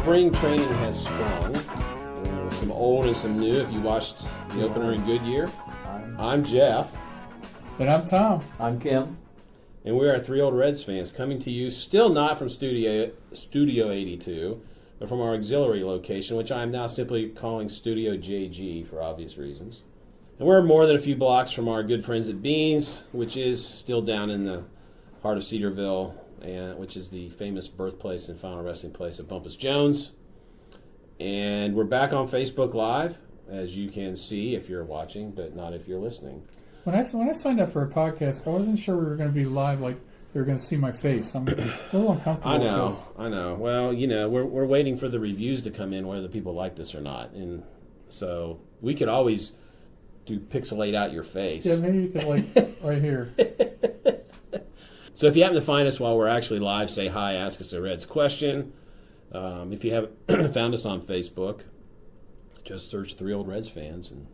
spring training has sprung. Some old and some new. If you watched the opener in Goodyear, I'm Jeff. And I'm Tom. I'm Kim. And we are Three Old Reds fans coming to you still not from Studio 82, but from our auxiliary location, which I am now simply calling Studio JG for obvious reasons. And we're more than a few blocks from our good friends at Beans, which is still down in the heart of Cedarville, and which is the famous birthplace and final resting place of Bumpus Jones. And we're back on Facebook Live, as you can see if you're watching, but not if you're listening. When I signed up for a podcast, I wasn't sure we were going to be live, like they were going to see my face. I'm a little uncomfortable with this. I know. Well, we're waiting for the reviews to come in, whether people like this or not. And so we could always do pixelate out your face. Yeah, maybe you could, like, right here. So if you happen to find us while we're actually live, say hi, ask us a Reds question. If you haven't found us on Facebook, just search Three Old Reds fans. And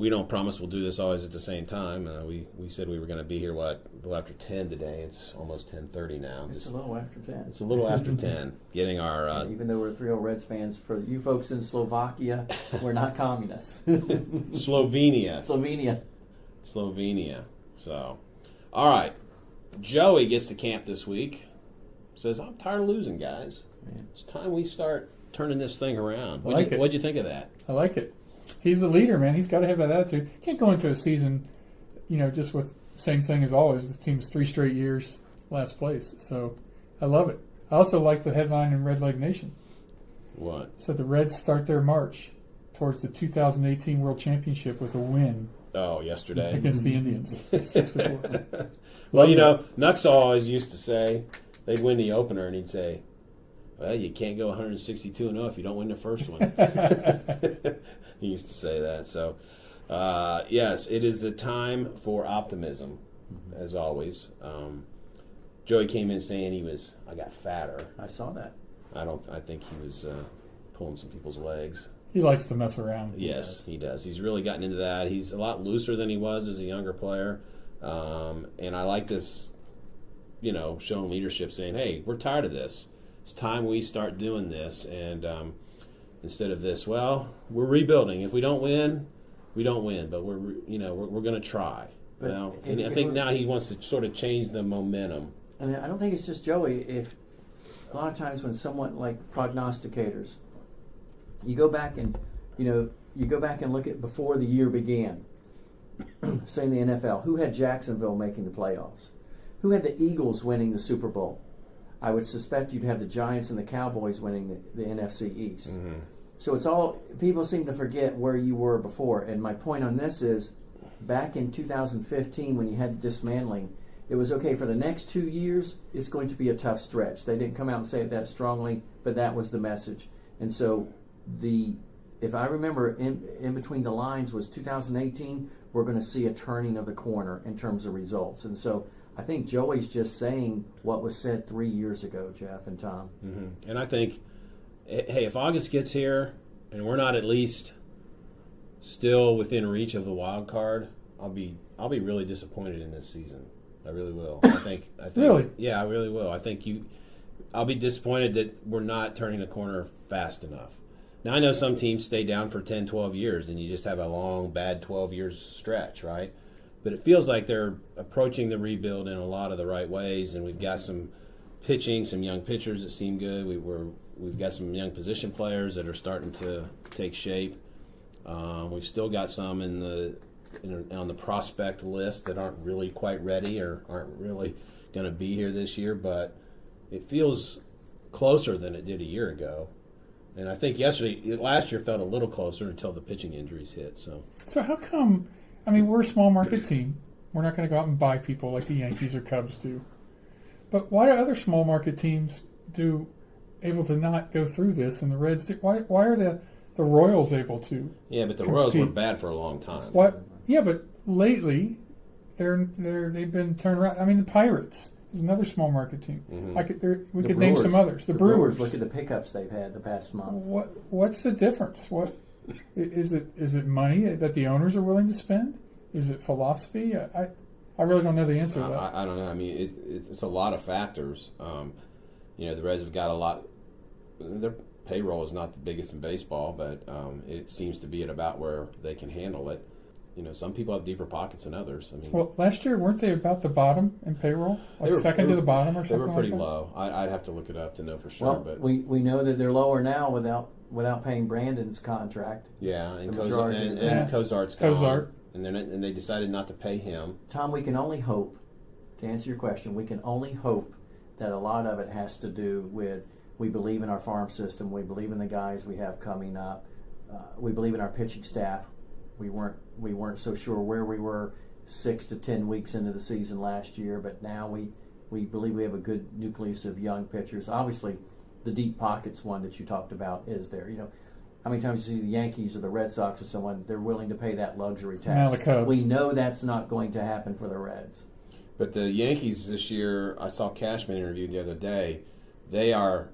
we don't promise we'll do this always at the same time. We said we were going to be here, a little after 10 today. It's almost 10:30 now. It's a little after 10. It's a little after 10. Getting our... Even though we're Three Old Reds fans, for you folks in Slovakia, we're not communists. Slovenia. So, all right. Joey gets to camp this week. Says, I'm tired of losing, guys. Man. It's time we start turning this thing around. What'd you think of that? I like it. He's the leader, man. He's got to have that attitude. Can't go into a season, just with same thing as always. The team's 3 straight years last place. So I love it. I also like the headline in Red Leg Nation. What? So the Reds start their march towards the 2018 World Championship with a win. Oh, yesterday. Against the Indians. 6-4. Well, Nuxall always used to say, they'd win the opener, and he'd say, well, you can't go 162-0 if you don't win the first one. He used to say that. So, yes, it is the time for optimism, as always. Joey came in saying I got fatter. I saw that. I think he was pulling some people's legs. He likes to mess around. Yes, he does. He's really gotten into that. He's a lot looser than he was as a younger player. And I like this, showing leadership, saying, hey, we're tired of this. It's time we start doing this. And instead of this, well, we're rebuilding. If we don't win, we don't win. But we're going to try. But I think now he wants to sort of change the momentum. And I don't think it's just Joey. If a lot of times when someone like prognosticators, you go back and look at before the year began. Say in the NFL, who had Jacksonville making the playoffs? Who had the Eagles winning the Super Bowl? I would suspect you'd have the Giants and the Cowboys winning the NFC East. Mm-hmm. So it's all, people seem to forget where you were before. And my point on this is, back in 2015 when you had the dismantling, it was okay for the next 2 years, it's going to be a tough stretch. They didn't come out and say it that strongly, but that was the message. And so if I remember, in between the lines was 2018, we're going to see a turning of the corner in terms of results. And so I think Joey's just saying what was said 3 years ago, Jeff and Tom. Mm-hmm. And I think, hey, if August gets here and we're not at least still within reach of the wild card, I'll be really disappointed in this season. I really will. I think Really? Yeah, I really will. I think I'll be disappointed that we're not turning the corner fast enough. Now, I know some teams stay down for 10, 12 years, and you just have a long, bad 12 years stretch, right? But it feels like they're approaching the rebuild in a lot of the right ways, and we've got some pitching, some young pitchers that seem good. We've got some young position players that are starting to take shape. We've still got some on the prospect list that aren't really quite ready or aren't really going to be here this year, but it feels closer than it did a year ago. And I think last year felt a little closer until the pitching injuries hit. So how come, we're a small market team. We're not going to go out and buy people like the Yankees or Cubs do. But why are other small market teams able to not go through this and the Reds do? Why are the Royals able to? Yeah, but the Royals were bad for a long time. What? Yeah, but lately they've been turned around. The Pirates is another small market team. Mm-hmm. We could name some others. The Brewers. Look at the pickups they've had the past month. What's the difference? What is it? Is it money that the owners are willing to spend? Is it philosophy? I really don't know the answer to that. I don't know. It's a lot of factors. The Reds have got a lot their payroll is not the biggest in baseball, but it seems to be at about where they can handle it. Some people have deeper pockets than others. I mean, well, last year weren't they about the bottom in payroll, second to the bottom or something? They were pretty like that? low. I'd have to look it up to know for sure. Well, but we know that they're lower now without paying Brandon's contract. yeah, and the majority of that. Cozart's gone, Cozart. and they decided not to pay him. Tom, we can only hope, to answer your question, we can only hope that a lot of it has to do with we believe in our farm system, we believe in the guys we have coming up, we believe in our pitching staff. We weren't so sure where we were 6 to 10 weeks into the season last year, but now we believe we have a good nucleus of young pitchers. Obviously, the deep pockets one that you talked about is there. How many times you see the Yankees or the Red Sox or someone, they're willing to pay that luxury tax. Now the Cubs. We know that's not going to happen for the Reds. But the Yankees this year, I saw Cashman interviewed the other day. They are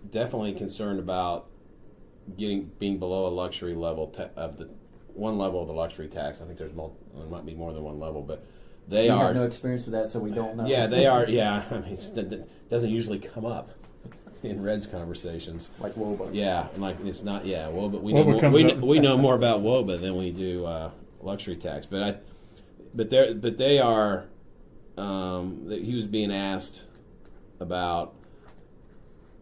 definitely concerned about being below a luxury level of the one level of the luxury tax. I think there might be more than one level, but they We are. have no experience with that, so we don't know. Yeah, they are. Yeah, I mean, it doesn't usually come up in Reds conversations. Like Woba. Yeah, like it's not. Yeah, Woba. We know more about Woba than we do luxury tax. But they are. He was being asked about,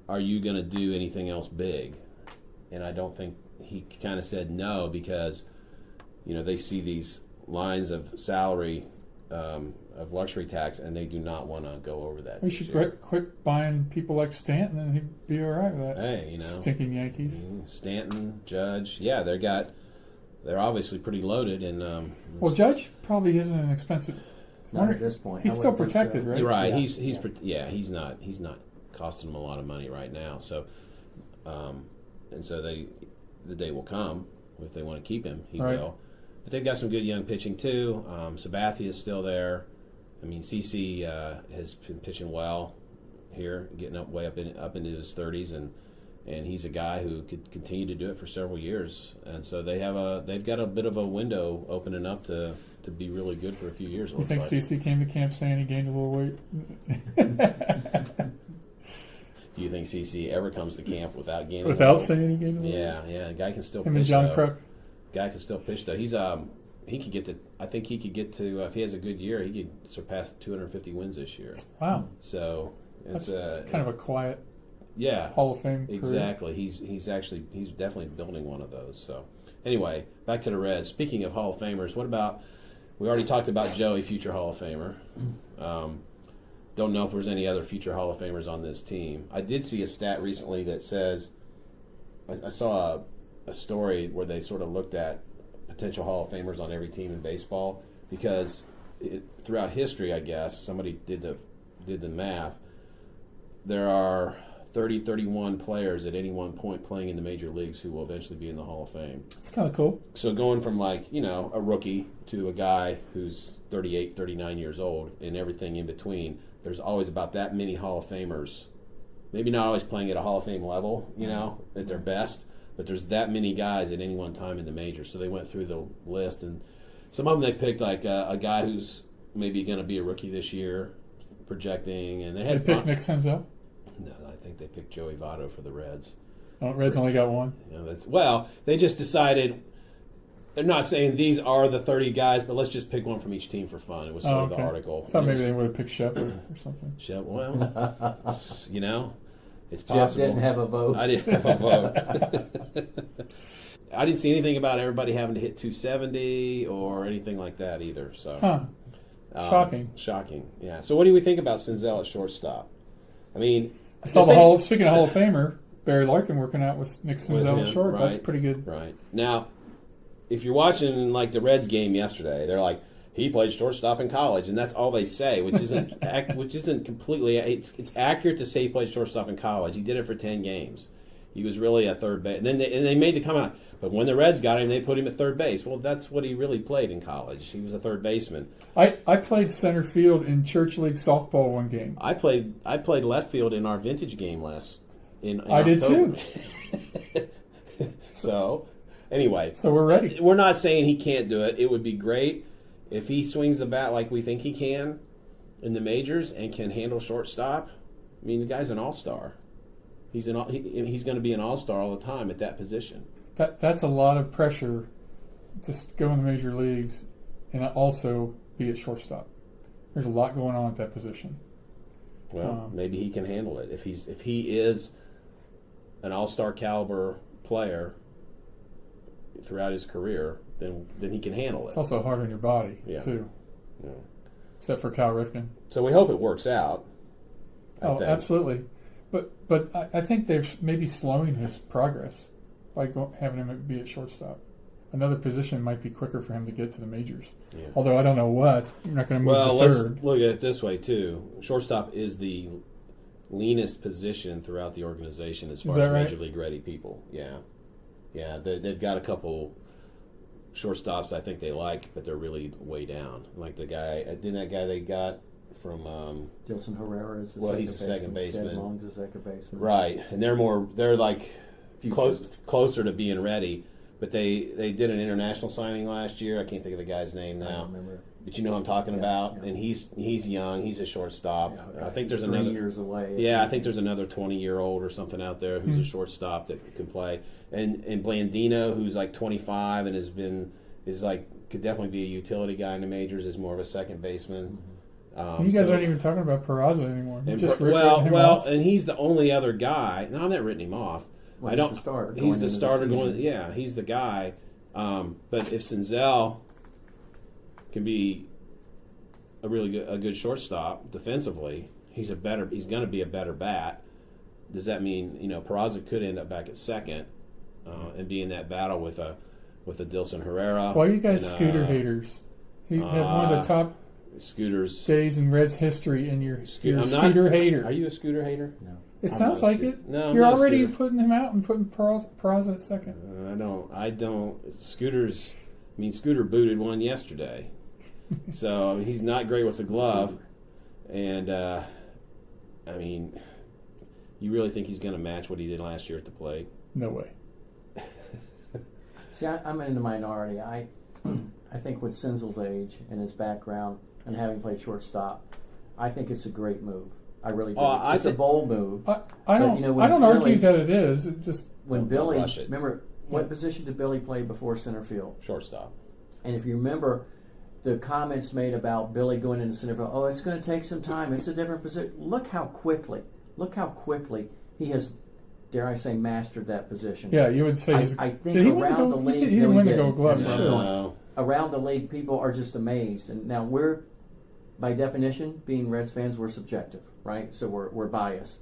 are you going to do anything else big? And I don't think he kind of said no because, they see these lines of salary of luxury tax, and they do not want to go over that. We should quit buying people like Stanton, and he'd be all right with that. Hey, stinking Yankees. Stanton, Judge, yeah, they're obviously pretty loaded, and well, Judge probably isn't an expensive. Not at this point. He's still protected, right? You're right. Yeah. He's not costing them a lot of money right now. So, and so the day will come if they want to keep him, he will. But they've got some good young pitching too. Sabathia is still there. I mean, CC has been pitching well here, getting way up into his 30s, and he's a guy who could continue to do it for several years. And so they've got a bit of a window opening up to be really good for a few years. You think CC came to camp saying he gained a little weight? Do you think CC ever comes to camp without gaining? Without saying he gained a little weight? Yeah. The guy can still Him pitch. and John Kruk. Guy can still pitch though. He's he could get to. I think he could get to. If he has a good year, he could surpass 250 wins this year. Wow. So it's kind of a quiet. Yeah. Hall of Fame career. Exactly. He's definitely building one of those. So anyway, back to the Reds. Speaking of Hall of Famers, what about? We already talked about Joey, future Hall of Famer. Don't know if there's any other future Hall of Famers on this team. I did see a stat recently that says, I saw a story where they sort of looked at potential Hall of Famers on every team in baseball because throughout history, I guess, somebody did the math. There are 31 players at any one point playing in the major leagues who will eventually be in the Hall of Fame. It's kind of cool. So going from a rookie to a guy who's 38, 39 years old and everything in between, there's always about that many Hall of Famers. Maybe not always playing at a Hall of Fame level, at their best, but there's that many guys at any one time in the majors. So they went through the list, and some of them they picked like a guy who's maybe going to be a rookie this year, projecting, and they picked Nick Senzel. No, I think they picked Joey Votto for the Reds. Oh, Reds only got one. They just decided. They're not saying these are the 30 guys, but let's just pick one from each team for fun. It was sort of the article. I thought maybe they would have picked Shepard or something. It's possible. Jeff didn't have a vote. I didn't have a vote. I didn't see anything about everybody having to hit 270 or anything like that either. So, Shocking. Yeah. So what do we think about Senzel at shortstop? I mean, I saw speaking of Hall of Famer, Barry Larkin working out with Nick Senzel at short. Right, that's pretty good. Right. Now, if you're watching like the Reds game yesterday, they're like, he played shortstop in college, and that's all they say, which isn't completely. It's accurate to say he played shortstop in college. He did it for 10 games. He was really a third base. And then they made the comment, but when the Reds got him, they put him at third base. Well, that's what he really played in college. He was a third baseman. I played center field in church league softball one game. I played left field in our vintage game in I did October. too. So, anyway. So we're ready. We're not saying he can't do it. It would be great if he swings the bat like we think he can in the majors and can handle shortstop. I mean, the guy's an all-star. He's going to be an all-star all the time at that position. That's a lot of pressure to go in the major leagues and also be at shortstop. There's a lot going on at that position. Well, maybe he can handle it. If he is an all-star caliber player throughout his career, then he can handle it. It's also hard on your body too. Yeah. Except for Cal Ripken. So we hope it works out. Absolutely. But I think they're maybe slowing his progress by having him be at shortstop. Another position might be quicker for him to get to the majors. Yeah. Although I don't know what. You're not going to move to third. Let's look at it this way, too. Shortstop is the leanest position throughout the organization as far as Major League ready people. Yeah. Yeah, they've got a couple shortstops I think they like, but they're really way down. Like the guy, didn't that guy they got from Dilson Herrera is he's the second baseman. Shed Long's the second baseman. Right, and they're like closer to being ready. But they did an international signing last year. I can't think of the guy's name now. I don't remember. But you know what I'm talking about. Yeah. And he's young. He's a shortstop. Yeah, I think there's 3 another years away. Yeah, I think there's another 20-year-old or something out there who's a shortstop that can play. And Blandino, who's like 25 and could definitely be a utility guy in the majors, is more of a second baseman. You guys aren't even talking about Peraza anymore. And he's the only other guy. No, I'm not writing him off. Well, he's the starter. He's the starter going. Yeah, he's the guy. But if Senzel can be a good shortstop defensively, he's going to be a better bat. Does that mean Peraza could end up back at second and be in that battle with a Dilson Herrera? Why are you guys Scooter haters? He had one of the top Scooters days in Reds history, and you're a Scooter hater. Are you a Scooter hater? No. It sounds like it. No, you're already putting him out and putting Peraza at second. I don't. Scooters. I mean, Scooter booted one yesterday, so he's not great with the glove. And I mean, you really think he's going to match what he did last year at the plate? No way. See, I'm in the minority. I think with Senzel's age and his background and having played shortstop, I think it's a great move. I really do. It's a bold move. I don't argue that it is. It just when Billy, remember what position did Billy play before center field? Shortstop. And if you remember the comments made about Billy going into center field, it's going to take some time. It's a different position. Look how quickly he has, dare I say, mastered that position. Yeah, you would say. I think around the league, he didn't win the Gold Glove. Around the league, people are just amazed. And now we're, by definition, being Reds fans, we're subjective, right? So we're biased.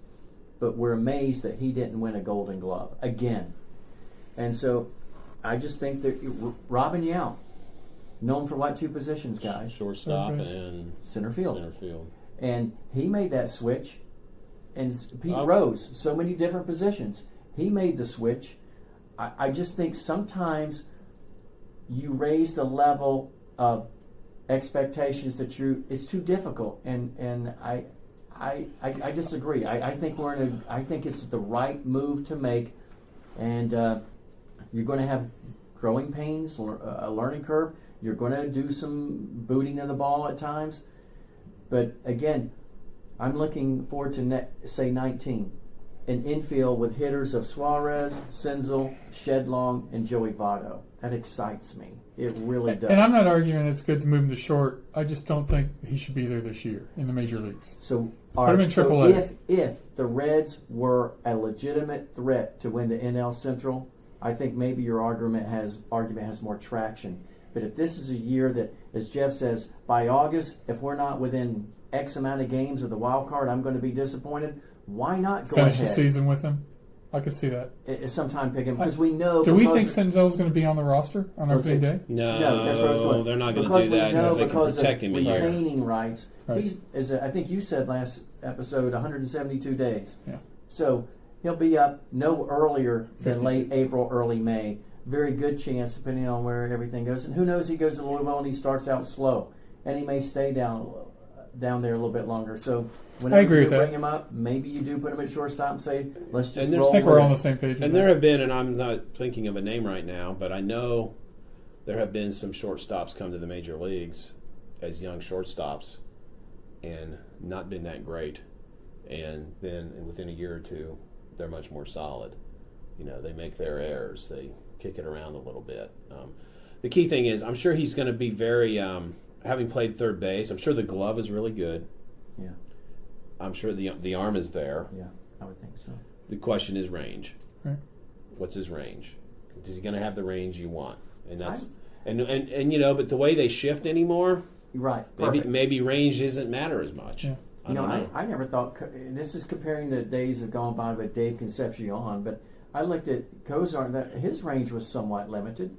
But we're amazed that he didn't win a Golden Glove again. And so I just think that Robin Yount, known for what 2 positions, guys? Shortstop and center field. And he made that switch. And Pete Rose, so many different positions. He made the switch. I just think sometimes you raise the level of expectations that it's too difficult, and I disagree. I think I think it's the right move to make, and you're going to have growing pains, a learning curve. You're going to do some booting of the ball at times, but again, I'm looking forward to say 19, an infield with hitters of Suarez, Senzel, Shedlong, and Joey Votto. That excites me. It really does. And I'm not arguing it's good to move him to short. I just don't think he should be there this year in the major leagues. So, put him in AAA. If the Reds were a legitimate threat to win the NL Central, I think maybe your argument has more traction. But if this is a year that, as Jeff says, by August, if we're not within X amount of games of the wild card, I'm going to be disappointed. Why not go finish ahead? The season with him? I could see that. Sometime pick him because we know. Do we think Senzel's going to be on the roster on opening day? No, that's what I was going. They're not going to do that because they can protect him. Retaining rights. Right. He's, as I think you said last episode, 172 days. Yeah. So he'll be up no earlier than 52. late April, early May. Very good chance, depending on where everything goes. And who knows? He goes to Louisville and he starts out slow, and he may stay down there a little bit longer. So. Whenever you bring him up, maybe you do put him at shortstop and say, let's just roll. I think we're on the same page. And there have been, and I'm not thinking of a name right now, but I know there have been some shortstops come to the major leagues as young shortstops and not been that great. And then within a year or two, they're much more solid. They make their errors. They kick it around a little bit. The key thing is, I'm sure he's going to be very, having played third base, I'm sure the glove is really good. Yeah. I'm sure the arm is there. Yeah, I would think so. The question is range. Right. What's his range? Is he going to have the range you want? And that's but the way they shift anymore, right? Maybe range doesn't matter as much. Yeah. I never thought, this is comparing the days have gone by with Dave Concepcion, but I looked at Cozart, that his range was somewhat limited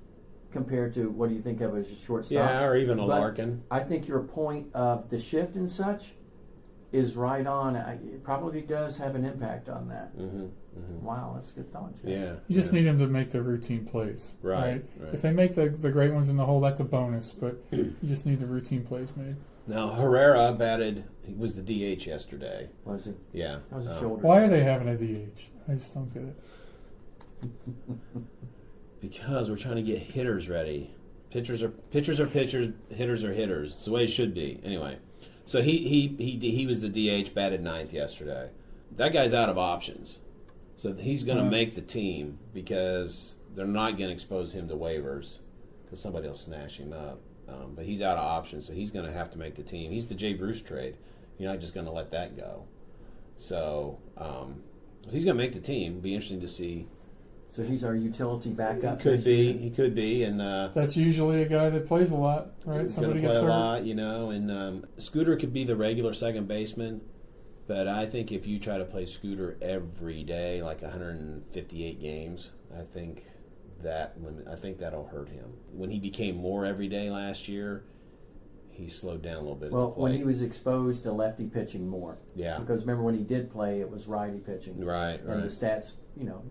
compared to what do you think of as a shortstop? Yeah, or even a Larkin. I think your point of the shift and such is right on. It probably does have an impact on that. Mm-hmm, mm-hmm. Wow, that's a good thought, Jeff. Yeah. You just need them to make the routine plays. Right. If they make the great ones in the hole, that's a bonus, but you just need the routine plays made. Now, Herrera he was the DH yesterday. Was he? Yeah. That was a shoulder. Why are they having a DH? I just don't get it. Because we're trying to get hitters ready. Pitchers are pitchers, hitters are hitters. It's the way it should be. Anyway, so he was the DH, batted ninth yesterday. That guy's out of options, so he's going to make the team because they're not going to expose him to waivers because somebody will snatch him up. But he's out of options, so he's going to have to make the team. He's the Jay Bruce trade. You're not just going to let that go. So he's going to make the team. It'll be interesting to see. So he's our utility backup. He could be, and that's usually a guy that plays a lot, right? Somebody gets hurt. A lot, and Scooter could be the regular second baseman, but I think if you try to play Scooter every day, like 158 games, I think that'll hurt him. When he became more every day last year, he slowed down a little bit. Well, when he was exposed to lefty pitching more. Yeah. Because remember when he did play, it was righty pitching. Right. And the stats,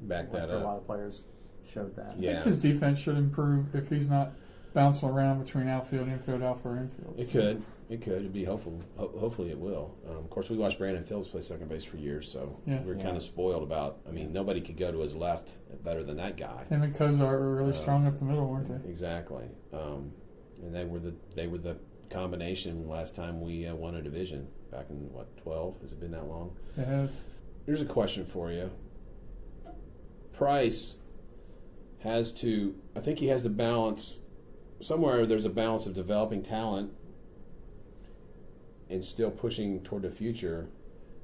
back that for up. a lot of players showed that. I think his defense should improve if he's not bouncing around between outfield, infield, outfield, infield. It could. It'd be hopeful. Hopefully it will. Of course, we watched Brandon Phillips play second base for years, so we're kind of spoiled about. Nobody could go to his left better than that guy. Him and Cozart were really strong up the middle, weren't they? Exactly. And they were the combination last time we won a division back in 12? Has it been that long? It has. Here's a question for you. Price has to. I think he has to balance somewhere. There's a balance of developing talent and still pushing toward the future.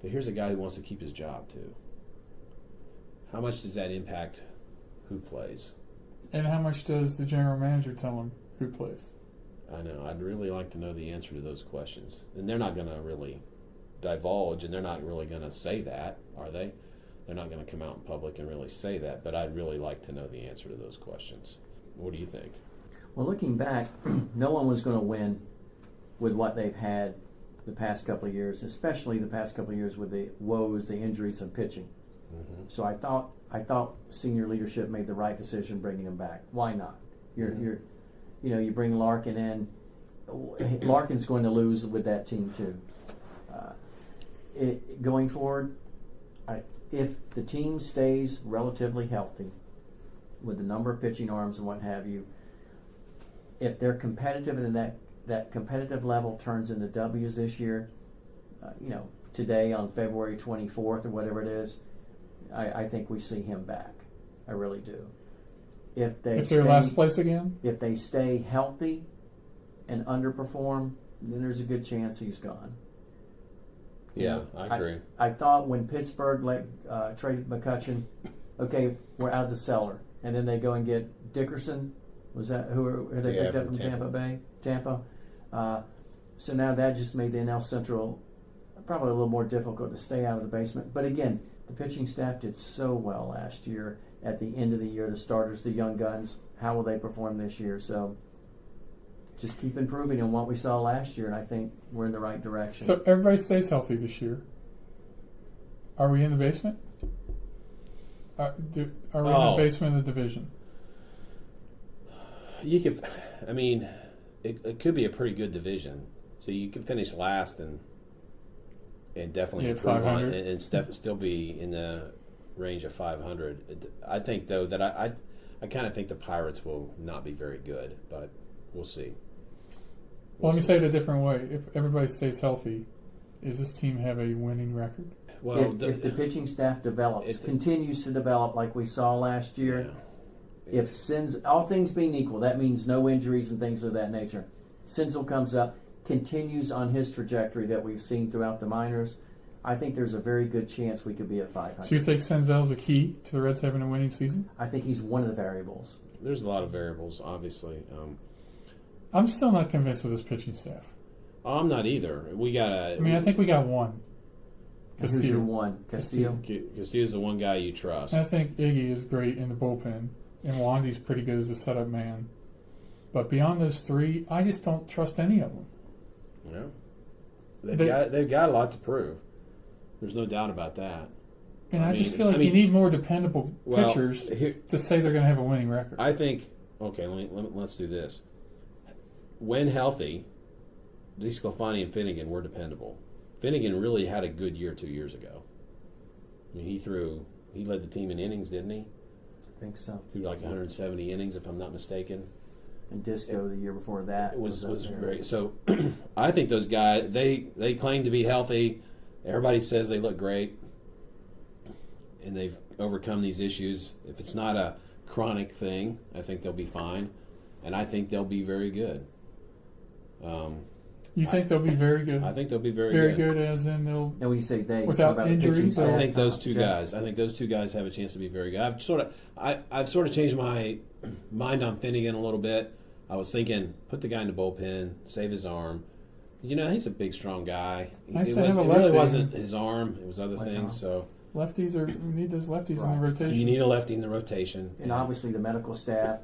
But here's a guy who wants to keep his job too. How much does that impact who plays? And how much does the general manager tell him who plays? I know. I'd really like to know the answer to those questions. And they're not going to really divulge, and they're not really going to say that, are they? They're not going to come out in public and really say that, but I'd really like to know the answer to those questions. What do you think? Well, looking back, no one was going to win with what they've had the past couple of years, especially the past couple of years with the woes, the injuries, and pitching. Mm-hmm. So I thought senior leadership made the right decision bringing him back. Why not? You bring Larkin in. Larkin's going to lose with that team too. Going forward, if the team stays relatively healthy with the number of pitching arms and what have you, if they're competitive and that competitive level turns into W's this year, today on February 24th or whatever it is, I think we see him back. I really do. If they're last place again? If they stay healthy and underperform, then there's a good chance he's gone. Yeah, I agree. I thought when Pittsburgh traded McCutchen, okay, we're out of the cellar. And then they go and get Dickerson. Was that who they picked up from Tampa Bay? Tampa. So now that just made the NL Central probably a little more difficult to stay out of the basement. But again, the pitching staff did so well last year. At the end of the year, the starters, the young guns, how will they perform this year? So just keep improving on what we saw last year, and I think we're in the right direction. So everybody stays healthy this year. Are we in the basement? Are we in the basement of the division? You could, it could be a pretty good division. So you could finish last and definitely improve on it and still be in the range of 500. I think though that I kind of think the Pirates will not be very good, but we'll see. Well, let me say it a different way. If everybody stays healthy, does this team have a winning record? Well, if the pitching staff develops, If- continues to develop like we saw last year, if all things being equal, that means no injuries and things of that nature. Senzel comes up, continues on his trajectory that we've seen throughout the minors. I think there's a very good chance we could be at 500. So you think Senzel's a key to the Reds having a winning season? I think he's one of the variables. There's a lot of variables, obviously. I'm still not convinced of this pitching staff. I'm not either. We got I mean, I think we got one. And who's your Castillo. one? Castillo? Castillo's the one guy you trust. And I think Iggy is great in the bullpen, and Wandy's pretty good as a setup man. But beyond those three, I just don't trust any of them. Yeah, they've got a lot to prove. There's no doubt about that. And I just mean- feel like you need more dependable pitchers Here, to say they're going to have a winning record. I think. Okay, let's do this. When healthy, DeSclafani and Finnegan were dependable. Finnegan really had a good year 2 years ago. I mean, he led the team in innings, didn't he? I think so. Threw like 170 innings, if I'm not mistaken. And Disco the year before that It was up there. great. So I think those guys, they claim to be healthy. Everybody says they look great, and they've overcome these issues. If it's not a chronic thing, I think they'll be fine, and I think they'll be very good. You think they'll be very good? I think they'll be very Very good, as in they'll. And when you say they, Without you talk about injury, the pitching so- I staff, think those Tom, two Jeff. guys. I think those two guys have a chance to be very good. I've sort of changed my mind on Finnegan a little bit. I was thinking, put the guy in the bullpen, save his arm. You know, he's a big, strong guy. Nice it to have a it really lefty. wasn't his arm; it was other Left things. arm. So Lefties are. We need those lefties in Right. the rotation. you need a lefty in the rotation. And obviously the medical staff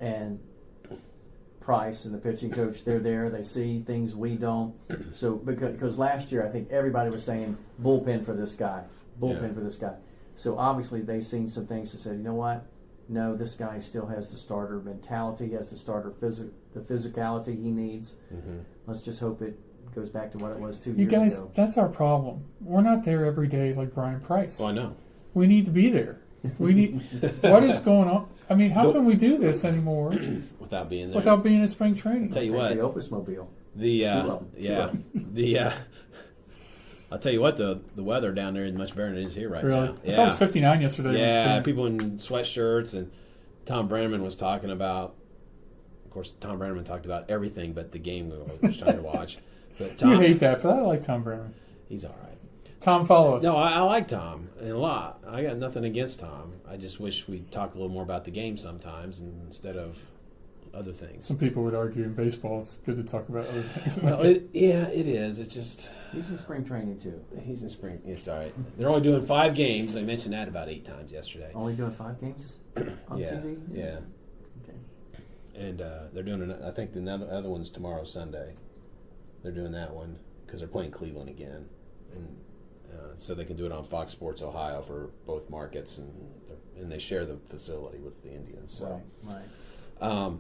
and Price and the pitching coach, they're there. They see things we don't. So because last year I think everybody was saying bullpen for this guy, bullpen for this guy. So obviously they've seen some things that said, you know what? No, this guy still has the starter mentality, has the starter the physicality he needs. Mm-hmm. Let's just hope it goes back to what it was 2 You years guys, ago. that's our problem. We're not there every day like Bryan Price. Well, I know. We need to be there. We need. What is going on? I mean, how can we do this anymore Without being there. without being at spring training? Tell you Take what, the Opus Mobile. the Two of 'em. I'll tell you what, the weather down there is much better than it is here right Really? now. It's almost 59 yesterday. Yeah, people in sweatshirts, and Tom Brenneman was talking about. Of course, Tom Brenneman talked about everything but the game we were trying to watch. But Tom, You hate that, but I like Tom Brennan. he's all right. Tom, follow us. No, I like Tom a lot. I got nothing against Tom. I just wish we'd talk a little more about the game sometimes instead of other things. Some people would argue in baseball it's good to talk about other things. Well, it is. It's just He's in spring training too. he's in spring. It's all right. They're only doing 5 games. They mentioned that about 8 times yesterday. Only doing 5 games on Yeah, TV? yeah. Okay. And they're doing. I think the other one's tomorrow, Sunday. They're doing that one because they're playing Cleveland again, and so they can do it on Fox Sports Ohio for both markets, and they share the facility with the Indians. So. Right.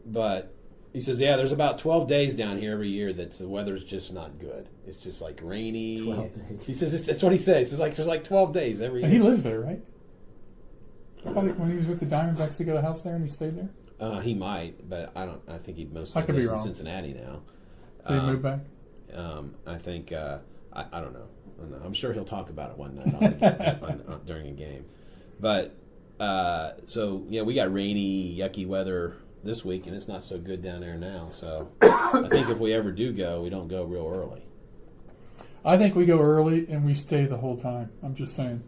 But he says, yeah, there's about 12 days down here every year that the weather's just not good. It's just like rainy. 12 days. He says that's what he says. It's like there's like 12 days every And he year. lives there, right? I thought when he was with the Diamondbacks, he got a house there and he stayed there. He might, but I don't. I think he mostly I could be lives in wrong. Cincinnati now. Did he move back? I think I don't know. I'm sure he'll talk about it one night during a game. But so yeah, we got rainy, yucky weather this week, and it's not so good down there now. So I think if we ever do go, we don't go real early. I think we go early and we stay the whole time. I'm just saying.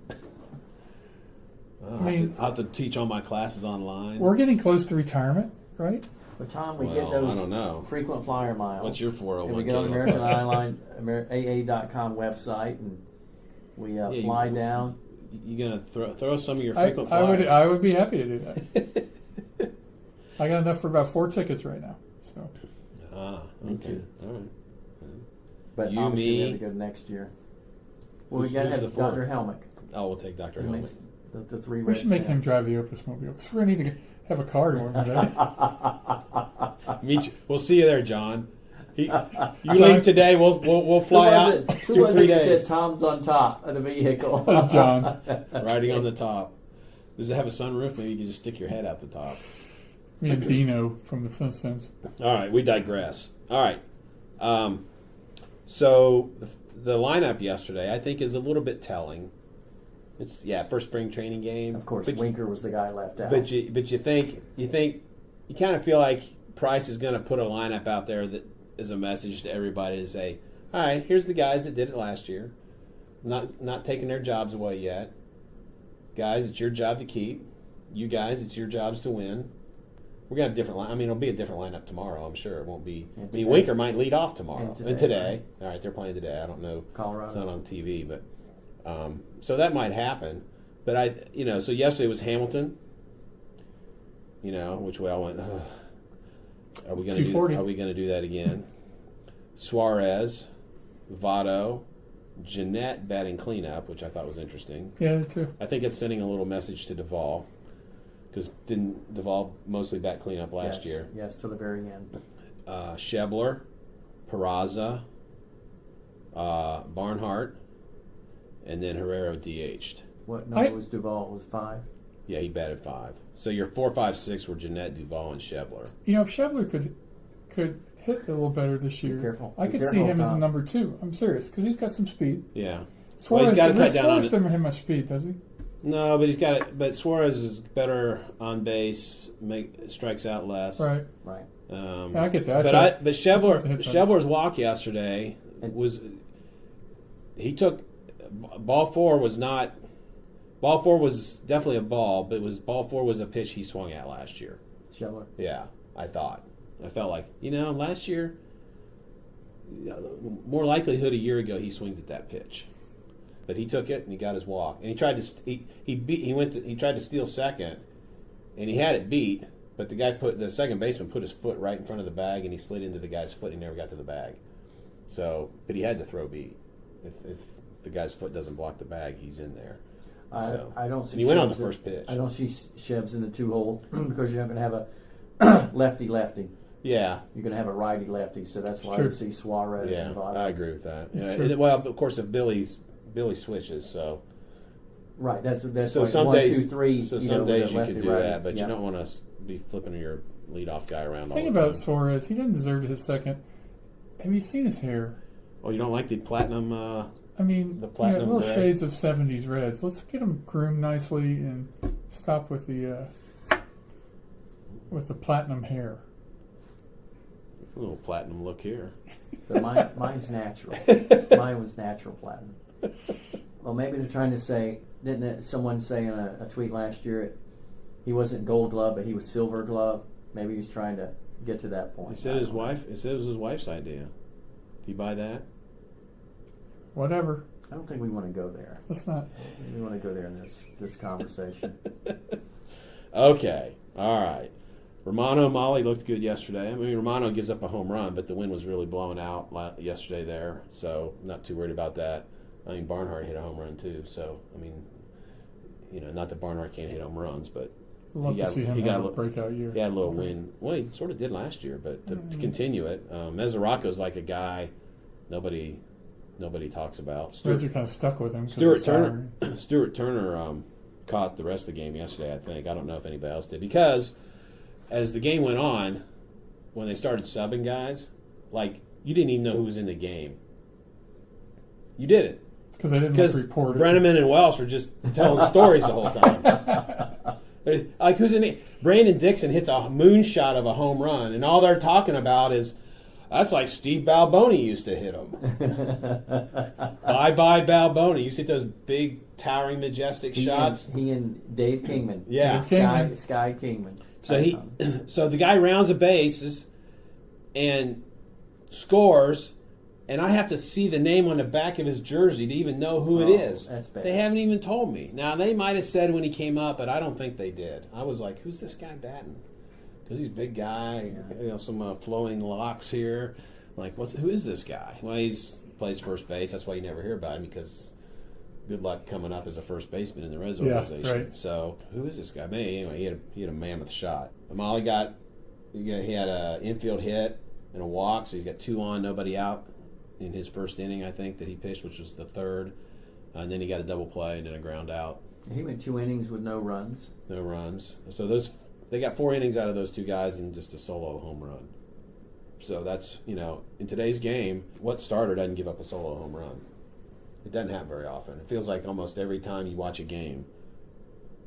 I'll have to teach all my classes online. We're getting close to retirement, right? But Tom, we Well, get those I don't know. frequent flyer miles. What's your And 401k? we go to American Airline, AA.com website, and we fly down. You gonna throw some of your I frequent flyers? would be happy to do that. I got enough for about 4 tickets right now. So Me okay, too. all right. But You, obviously we me. have to go next year. Well, we Who's- got to who's have the fourth? Dr. Helmick. Oh, we'll take Dr. Who Helmick. makes the 3 we Reds should make fan. him drive the Opus Mobile because we're going to need to have a car to one day. Meet you. We'll see you there, John. You John- leave today. We'll Who fly was out it? Who 2 or was 3 it that days. said Tom's on top of the vehicle? That was John. Riding on the top. Does it have a sunroof? Maybe you can just stick your head out the top. Me and Dino from the Flintstones. All right, we digress. All right. So the lineup yesterday, I think, is a little bit telling. It's first spring training game. Of course, but Winker was the guy left out. But you think you kind of feel like Price is going to put a lineup out there that is a message to everybody to say, all right, here's the guys that did it last year, not taking their jobs away yet. Guys, it's your job to keep. You guys, it's your jobs to win. We're going to have different line. I mean, it'll be a different lineup tomorrow, I'm sure. It won't be. I mean, Winker might lead off tomorrow. And today. Right. All right, they're playing today. I don't know. Colorado. It's not on TV, but so that might happen. But so yesterday was Hamilton. Which way I went. Are we going to do that again? Suarez, Votto, Jeanette batting cleanup, which I thought was interesting. Yeah, too. I think it's sending a little message to Duvall. Because didn't Duvall mostly bat cleanup last year? Yes, to the very end. Schebler, Peraza, Barnhart, and then Herrera DH'd. What number was Duvall? It was 5? Yeah, he batted 5. So your 4, 5, 6 were Jeanette, Duvall, and Schebler. If Schebler could hit a little better this year, careful. I could see him as a number 2. I'm serious, because he's got some speed. Yeah. Suarez, he's got to cut down on it. doesn't have much speed, does he? No, but he's got it. But Suarez is better on base, strikes out less. Right. I get that. But Schebler's walk yesterday was. He took ball 4 was not. Ball 4 was definitely a ball, but ball 4 was a pitch he swung at last year. Schebler. Yeah, I felt like last year, more likelihood a year ago he swings at that pitch. But he took it and he got his walk, and he tried to he tried to steal second, and he had it beat. But the second baseman put his foot right in front of the bag, and he slid into the guy's foot. And he never got to the bag. But he had to throw beat. If the guy's foot doesn't block the bag, he's in there. I don't see. And he went on the first pitch. I don't see Shebs in the 2-hole because you're not going to have a lefty. Yeah, you're going to have a righty-lefty, so that's why I see Suarez and Votto. I agree with that. Yeah, well, of course, if Billy switches, so right. That's so like some 1, days, 2, 3. So some days you can do righty. that, but you don't want to be flipping your leadoff guy around. The thing about Suarez, he doesn't deserve his second. Have you seen his hair? Oh, you don't like the platinum? I mean, the platinum little gray? shades of 70s reds. Let's get him groomed nicely and stop with the platinum hair. A little platinum look here. But mine's natural. Mine was natural platinum. Well, maybe they're trying to say, didn't someone say in a tweet last year, he wasn't Gold Glove, but he was Silver Glove? Maybe he's trying to get to that point. He said it was his wife's idea. Do you buy that? Whatever. I don't think we want to go there. Let's not. We want to go there in this conversation. Okay. All right. Romano Molly looked good yesterday. I mean, Romano gives up a home run, but the wind was really blowing out yesterday there, so not too worried about that. I mean, Barnhart hit a home run too, so I mean, not that Barnhart can't hit home runs, but love to see him have a breakout year. He had a little win. Well, he sort of did last year, but to continue it, Mesoraco's like a guy nobody talks about. Reds are kind of stuck with him. Stuart Turner caught the rest of the game yesterday, I think. I don't know if anybody else did. Because as the game went on, when they started subbing guys, like, you didn't even know who was in the game. You didn't. Because they didn't report it. Brenneman and Welsh were just telling stories the whole time. Like, who's in it? Brandon Dixon hits a moonshot of a home run, and all they're talking about is, that's like Steve Balboni used to hit him. Bye-bye Balboni. You see those big, towering, majestic shots? He and Dave Kingman. Yeah. Sky Kingman. So the guy rounds the bases and scores, and I have to see the name on the back of his jersey to even know who it is. That's bad. They haven't even told me. Now, they might have said when he came up, but I don't think they did. I was like, who's this guy batting? Because he's a big guy, some flowing locks here. Like, who is this guy? Well, plays first base. That's why you never hear about him, because good luck coming up as a first baseman in the Reds organization. Right. So, who is this guy? Anyway, he had a mammoth shot. Amali he had an infield hit and a walk, so he's got 2 on, nobody out in his first inning, I think, that he pitched, which was the third. And then he got a double play and then a ground out. He went 2 innings with no runs. No runs. So they got 4 innings out of those 2 guys and just a solo home run. So that's, in today's game, what starter doesn't give up a solo home run? It doesn't happen very often. It feels like almost every time you watch a game,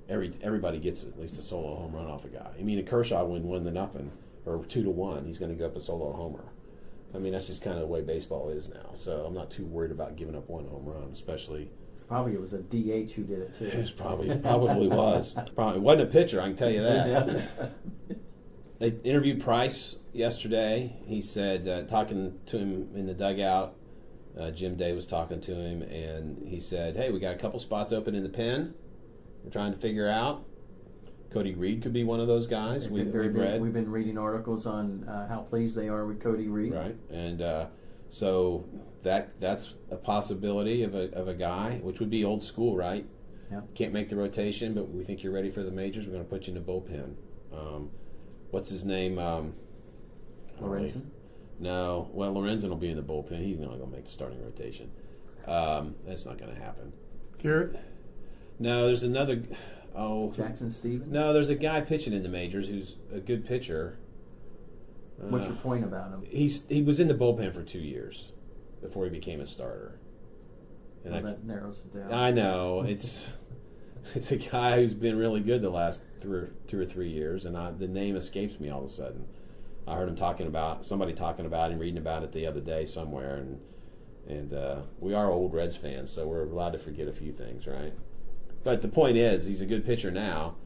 everybody gets at least a solo home run off a guy. I mean, a Kershaw win 1-0 or 2-1, he's going to go up a solo homer. I mean, that's just kind of the way baseball is now. So I'm not too worried about giving up one home run, especially. Probably it was a DH who did it too. It probably was. Probably wasn't a pitcher, I can tell you that. They interviewed Price yesterday. He said, talking to him in the dugout, Jim Day was talking to him, and he said, hey, we got a couple spots open in the pen. We're trying to figure out. Cody Reed could be one of those guys. We've read. We've been reading articles on how pleased they are with Cody Reed. Right, and so that's a possibility of a guy, which would be old school, right? Yeah. Can't make the rotation, but we think you're ready for the majors. We're going to put you in the bullpen. What's his name? Lorenzen? No. Well, Lorenzen will be in the bullpen. He's not going to make the starting rotation. That's not going to happen. Garrett? No, there's another. Jackson Stevens? No, there's a guy pitching in the majors who's a good pitcher. What's your point about him? He was in the bullpen for 2 years before he became a starter. And that narrows it down. I know it's a guy who's been really good the last 2 or 3 years, and the name escapes me all of a sudden. I heard somebody talking about him, reading about it the other day somewhere, and we are old Reds fans, so we're allowed to forget a few things, right? But the point is, he's a good pitcher now,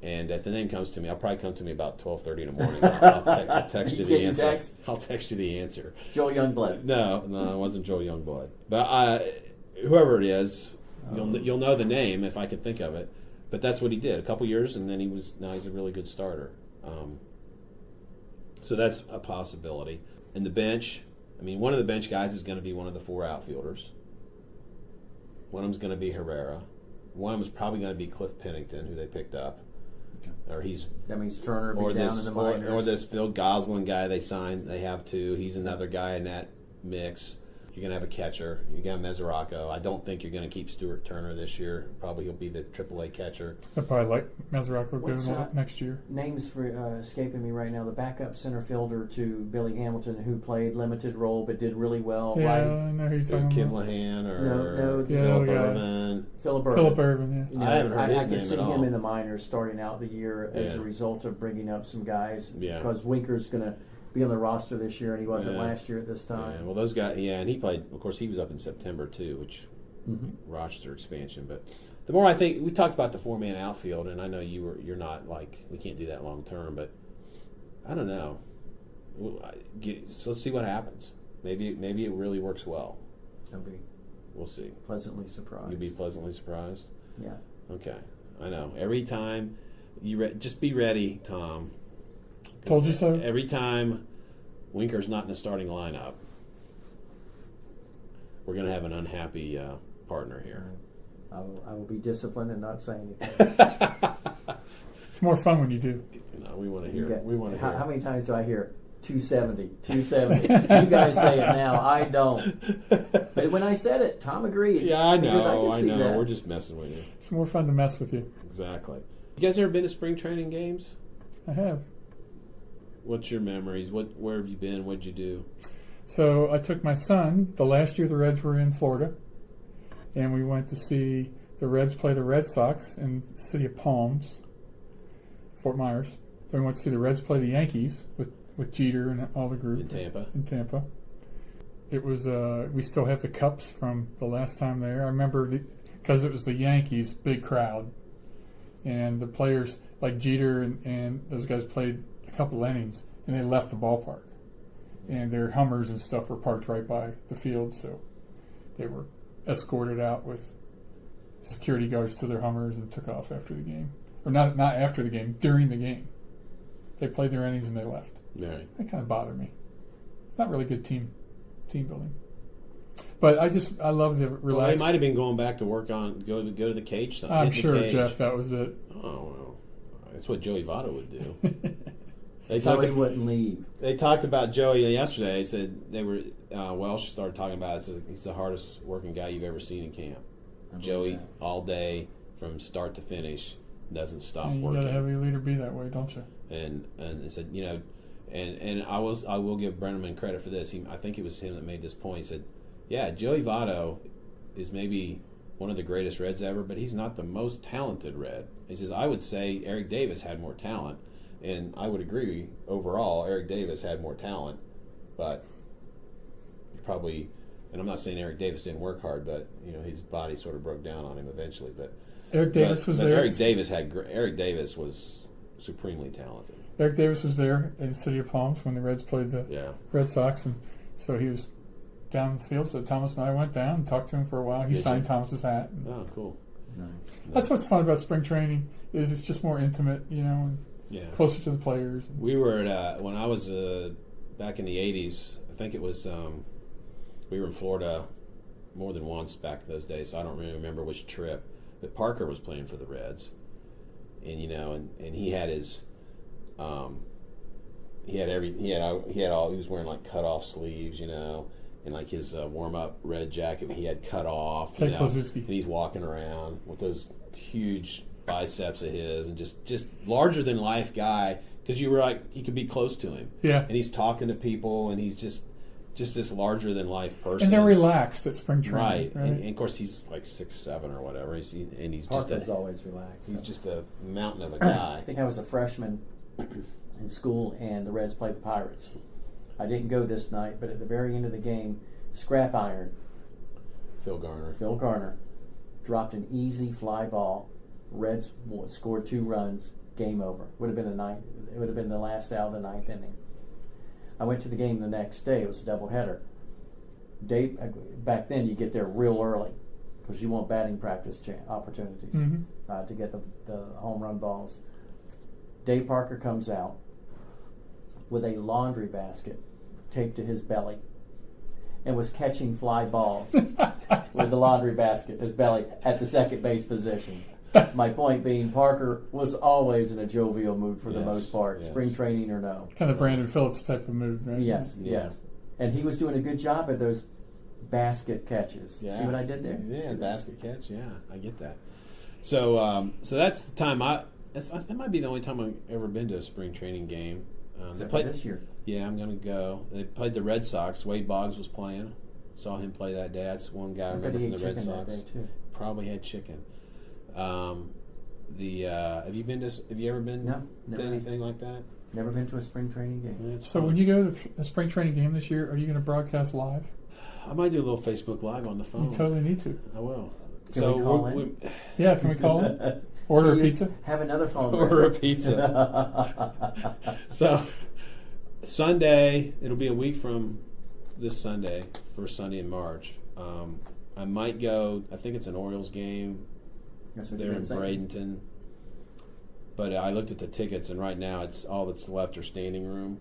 and if the name comes to me, I'll probably come to me about 12:30 in the morning. I'll text you the answer. I'll text you the answer. Joe Youngblood. No, it wasn't Joe Youngblood. But whoever it is, you'll know the name if I can think of it. But that's what he did. A couple years, and then now he's a really good starter. So that's a possibility. And the bench, one of the bench guys is going to be one of the 4 outfielders. One of them's going to be Herrera. One of them is probably going to be Cliff Pennington, who they picked up. Okay. That means Turner will be down in the minors. Or this Phil Goslin guy they signed. They have 2. He's another guy in that mix. You're going to have a catcher. You got Mesoraco. I don't think you're going to keep Stuart Turner this year. Probably he'll be the AAA catcher. I probably like Mesoraco going next year. Names for escaping me right now. The backup center fielder to Billy Hamilton, who played limited role but did really well. Yeah, right? I know who you're talking Kim about. Lahan or Philip Irvin. Philip Irvin, yeah. I haven't heard his I name could see at all. him in the minors starting out the year as a result of bringing up some guys. Because Winker's going to be on the roster this year, and he wasn't last year at this time. Yeah, well, those guys, and he played. Of course, he was up in September too, which Rochester expansion. But the more I think, we talked about the 4-man outfield, and I know you're not like we can't do that long term, but I don't know. So let's see what happens. Maybe it really works well. We'll see. Pleasantly surprised. You'll be pleasantly surprised. Yeah. Okay. I know. Every time just be ready, Tom. Told you so. Every time Winker's not in the starting lineup, we're going to have an unhappy partner here. I will be disciplined and not say anything. It's more fun when you do. No, we want to hear it. We want to hear. How many times do I hear 270? 270. You guys say it now. I don't. But when I said it, Tom agreed. Yeah, I know. I know. That. We're just messing with you. It's more fun to mess with you. Exactly. You guys ever been to spring training games? I have. What's your memories? Where have you been? What'd you do? So I took my son the last year the Reds were in Florida, and we went to see the Reds play the Red Sox in the city of Palms, Fort Myers. Then we went to see the Reds play the Yankees with Jeter and all the group. In Tampa. It was, we still have the cups from the last time there. I remember, because it was the Yankees, big crowd. And the players, like Jeter and those guys played a couple innings, and they left the ballpark. And their Hummers and stuff were parked right by the field, so they were escorted out with security guards to their Hummers and took off after the game. Or not after the game, during the game. They played their innings and they left. Right. That kind of bothered me. It's not really good team building. But I love the relax. Well, they might have been going back to work on go to the cage. I'm sure, Jeff, that was it. Oh, well, that's what Joey Votto would do. He wouldn't leave. They talked about Joey yesterday. They said they were Welsh started talking about it. He's the hardest working guy you've ever seen in camp. Joey all day from start to finish doesn't stop working. You got to have your leader be that way, don't you? And they said, And I will give Brenneman credit for this. I think it was him that made this point. He said, "Yeah, Joey Votto is maybe one of the greatest Reds ever, but he's not the most talented Red." He says, "I would say Eric Davis had more talent." And I would agree, overall, Eric Davis had more talent, but he probably, and I'm not saying Eric Davis didn't work hard, but his body sort of broke down on him eventually. But Eric Davis was there. Eric Davis was supremely talented. Eric Davis was there in City of Palms when the Reds played the Red Sox, and so he was down the field. So Thomas and I went down and talked to him for a while. He signed Thomas's hat. Oh, cool. Nice. That's what's fun about spring training is it's just more intimate, and closer to the players. We were at when I was back in the '80s. I think it was we were in Florida more than once back in those days. So I don't really remember which trip. But Parker was playing for the Reds, and and he had his he was wearing like cut off sleeves, and like his warm up red jacket he had cut off. Ted Klaczewski. And he's walking around with those huge biceps of his, and just larger than life guy, because you were like you could be close to him. Yeah. And he's talking to people, and he's just this larger than life person. And they're relaxed at spring training, right? And of course he's like 6'7" or whatever. He's Parker's always relaxed. He's just a mountain of a guy. I think I was a freshman in school, and the Reds played the Pirates. I didn't go this night, but at the very end of the game, scrap iron. Phil Garner dropped an easy fly ball. Reds scored 2 runs. Game over. Would have been It would have been the last out of the 9th inning. I went to the game the next day. It was a doubleheader. Back then, you get there real early because you want batting practice opportunities to get the home run balls. Dave Parker comes out with a laundry basket taped to his belly and was catching fly balls with the laundry basket, his belly, at the second base position. My point being, Parker was always in a jovial mood for the most part, spring training or no. Kind of Brandon Phillips type of move, right? Yes. And he was doing a good job at those basket catches. Yeah. See what I did there? Yeah, basket catch. Yeah, I get that. So that's the time that might be the only time I've ever been to a spring training game. Except for this year. Yeah, I'm going to go. They played the Red Sox. Wade Boggs was playing. Saw him play that day. That's one guy I remember from the Red Sox. That day too. Probably had chicken. Have you ever been to anything like that? Never been to a spring training game. So when you go to a spring training game this year, are you going to broadcast live? I might do a little Facebook Live on the phone. You totally need to. I will. Can we call in? Yeah, can we call in? Order a pizza? Have another phone. Order a pizza. So Sunday, it'll be a week from this Sunday, first Sunday in March. I might go. I think it's an Orioles game. That's what They're in Bradenton. But I looked at the tickets, and right now it's all that's left are standing room.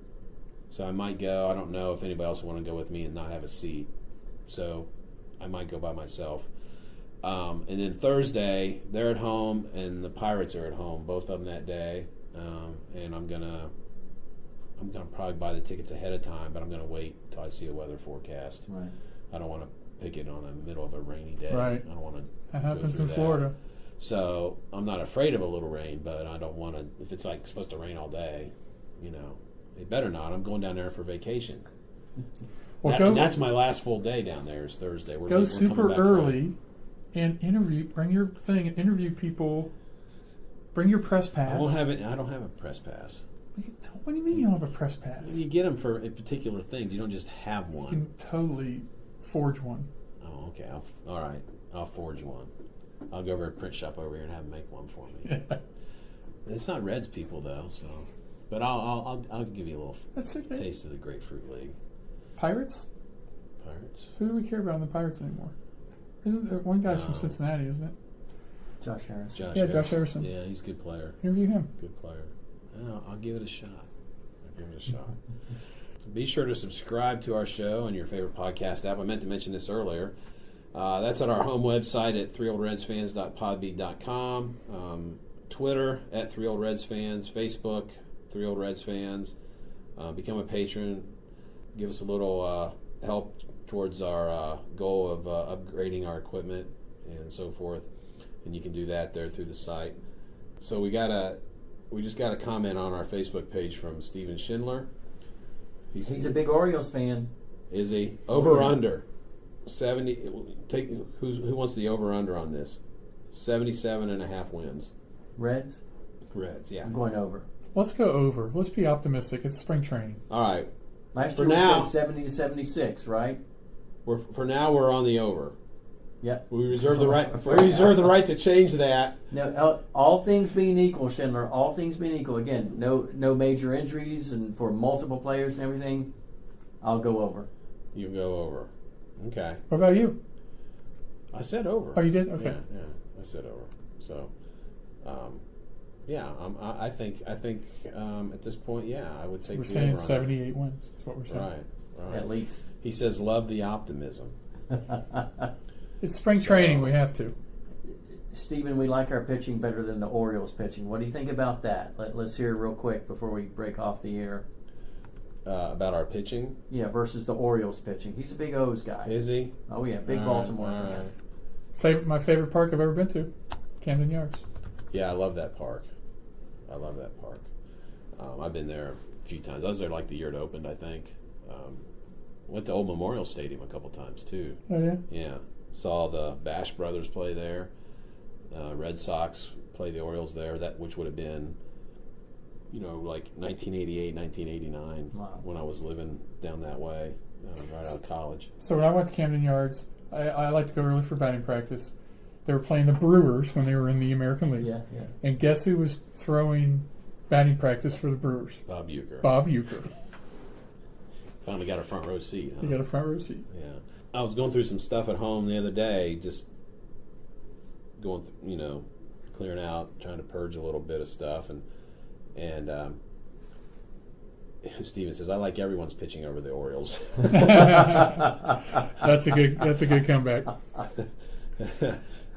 So I might go. I don't know if anybody else will want to go with me and not have a seat. So I might go by myself. And then Thursday, they're at home, and the Pirates are at home, both of them that day. And I'm gonna probably buy the tickets ahead of time, but I'm gonna wait till I see a weather forecast. Right. I don't want to pick it on the middle of a rainy day. Right. I don't want to. That happens in Florida. So I'm not afraid of a little rain, but I don't want to. If it's like supposed to rain all day, it better not. I'm going down there for vacation. Well, that's my last full day down there is Thursday. Go super early and interview. Bring your thing and interview people. Bring your press pass. I don't have a press pass. What do you mean you don't have a press pass? You get them for a particular thing. You don't just have one. You can totally forge one. Oh, okay. All right. I'll forge one. I'll go over to a print shop over here and have them make one for me. It's not Reds people though, so. But I'll give you a little taste of the Grapefruit League. Pirates? Who do we care about in the Pirates anymore? Isn't there one guy's from Cincinnati, isn't it? Josh Harrison. Josh Harrison. Yeah, he's a good player. Interview him. Good player. I'll give it a shot. Be sure to subscribe to our show on your favorite podcast app. I meant to mention this earlier. That's at our home website at 3oldredsfans.podbean.com. Twitter at 3oldredsfans. Facebook, 3oldredsfans. Become a patron. Give us a little help towards our goal of upgrading our equipment and so forth. And you can do that there through the site. So we just got a comment on our Facebook page from Steven Schindler. He's a big Orioles fan. Is he? Over or under? 70. Who wants the over under on this? 77.5 wins. Reds? Reds, yeah. I'm going over. Let's go over. Let's be optimistic. It's spring training. All right. Last For year now- we said 70 to 76, right? For now, we're on the over. Yep. We reserve the right. We reserve the right to change that. No, all things being equal, Schindler. All things being equal, again, no major injuries, and for multiple players and everything, I'll go over. You go over. Okay. What about you? I said over. Oh, you did? Okay. Yeah, I said over. So, I think at this point, I would say We're the saying over on 78 wins. That's what we're that. saying. Right. At least. He says, "Love the optimism." It's spring training. We have to. Stephen, we like our pitching better than the Orioles pitching. What do you think about that? Let's hear real quick before we break off the air. About our pitching, Yeah, versus the Orioles pitching. He's a big O's guy. is he? Oh yeah, big All Baltimore right, fan. all right. My favorite park I've ever been to, Camden Yards. Yeah, I love that park. I've been there a few times. I was there like the year it opened, I think. Went to Old Memorial Stadium a couple times too. Oh yeah. Yeah, saw the Bash Brothers play there. Red Sox play the Orioles there. Which would have been, like 1988, 1989, Wow. when I was living down that way, right out of college. So when I went to Camden Yards, I like to go early for batting practice. They were playing the Brewers when they were in the American League. Yeah. And guess who was throwing batting practice for the Brewers? Bob Uecker. Bob Uecker. Finally got a front row seat. Huh? He got a front row seat. Yeah. I was going through some stuff at home the other day, just going, clearing out, trying to purge a little bit of stuff, and Steven says, "I like everyone's pitching over the Orioles." That's a good comeback.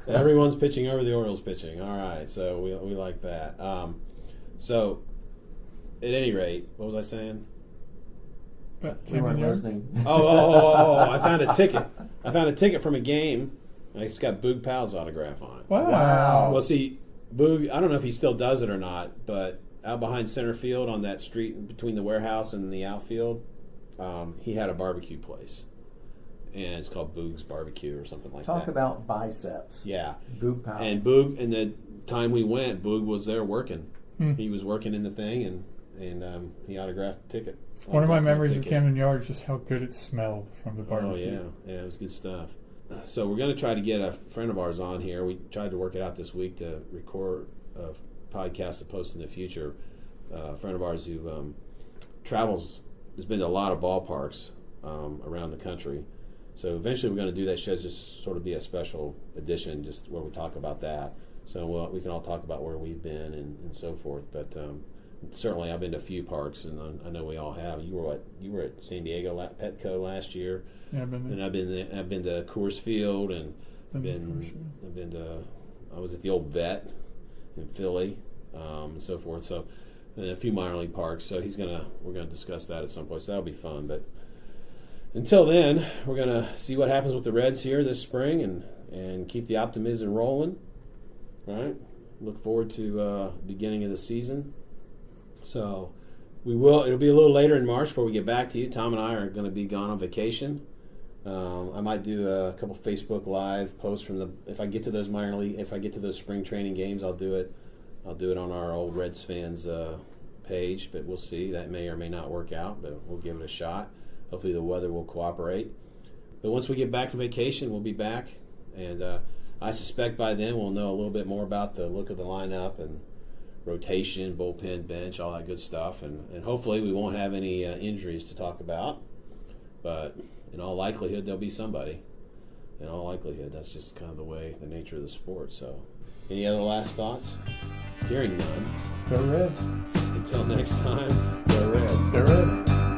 Everyone's pitching over the Orioles pitching. All right, so we like that. So, at any rate, what was I saying? But We weren't Camden Yards? listening. Oh! I found a ticket. I found a ticket from a game. It's got Boog Powell's autograph on it. Wow. Well, see, Boog, I don't know if he still does it or not, but out behind center field on that street between the warehouse and the outfield, he had a barbecue place. And it's called Boog's Barbecue or something like that. Talk about biceps. Yeah. Boog Powell. And Boog, and the time we went, Boog was there working. Hmm. He was working in the thing, and he autographed the ticket. One of my memories of ticket. Camden Yards is just how good it smelled from the barbecue. Oh, yeah, it was good stuff. So we're going to try to get a friend of ours on here. We tried to work it out this week to record a podcast to post in the future. A friend of ours who travels, has been to a lot of ballparks around the country. So eventually we're going to do that show, just sort of be a special edition, just where we talk about that. So we can all talk about where we've been and so forth. But certainly I've been to a few parks, and I know we all have. You were at San Diego Petco last year. Yeah, I've been there. And I've been to Coors Field, and I was at the old Vet in Philly, and so forth. So, and a few minor league parks. So we're gonna discuss that at some point. So that'll be fun. But until then, we're gonna see what happens with the Reds here this spring, and keep the optimism rolling. Right. Look forward to beginning of the season. So it'll be a little later in March before we get back to you. Tom and I are going to be gone on vacation. I might do a couple Facebook Live posts if I get to those minor league, if I get to those spring training games, I'll do it on our old Reds fans page, but we'll see. That may or may not work out, but we'll give it a shot. Hopefully the weather will cooperate. But once we get back from vacation, we'll be back, and I suspect by then we'll know a little bit more about the look of the lineup and rotation, bullpen, bench, all that good stuff, and hopefully we won't have any injuries to talk about, but in all likelihood there'll be somebody. In all likelihood, that's just kind of the nature of the sport. So, any other last thoughts? Hearing none. Go Reds. Until next time, go Reds. Go Reds.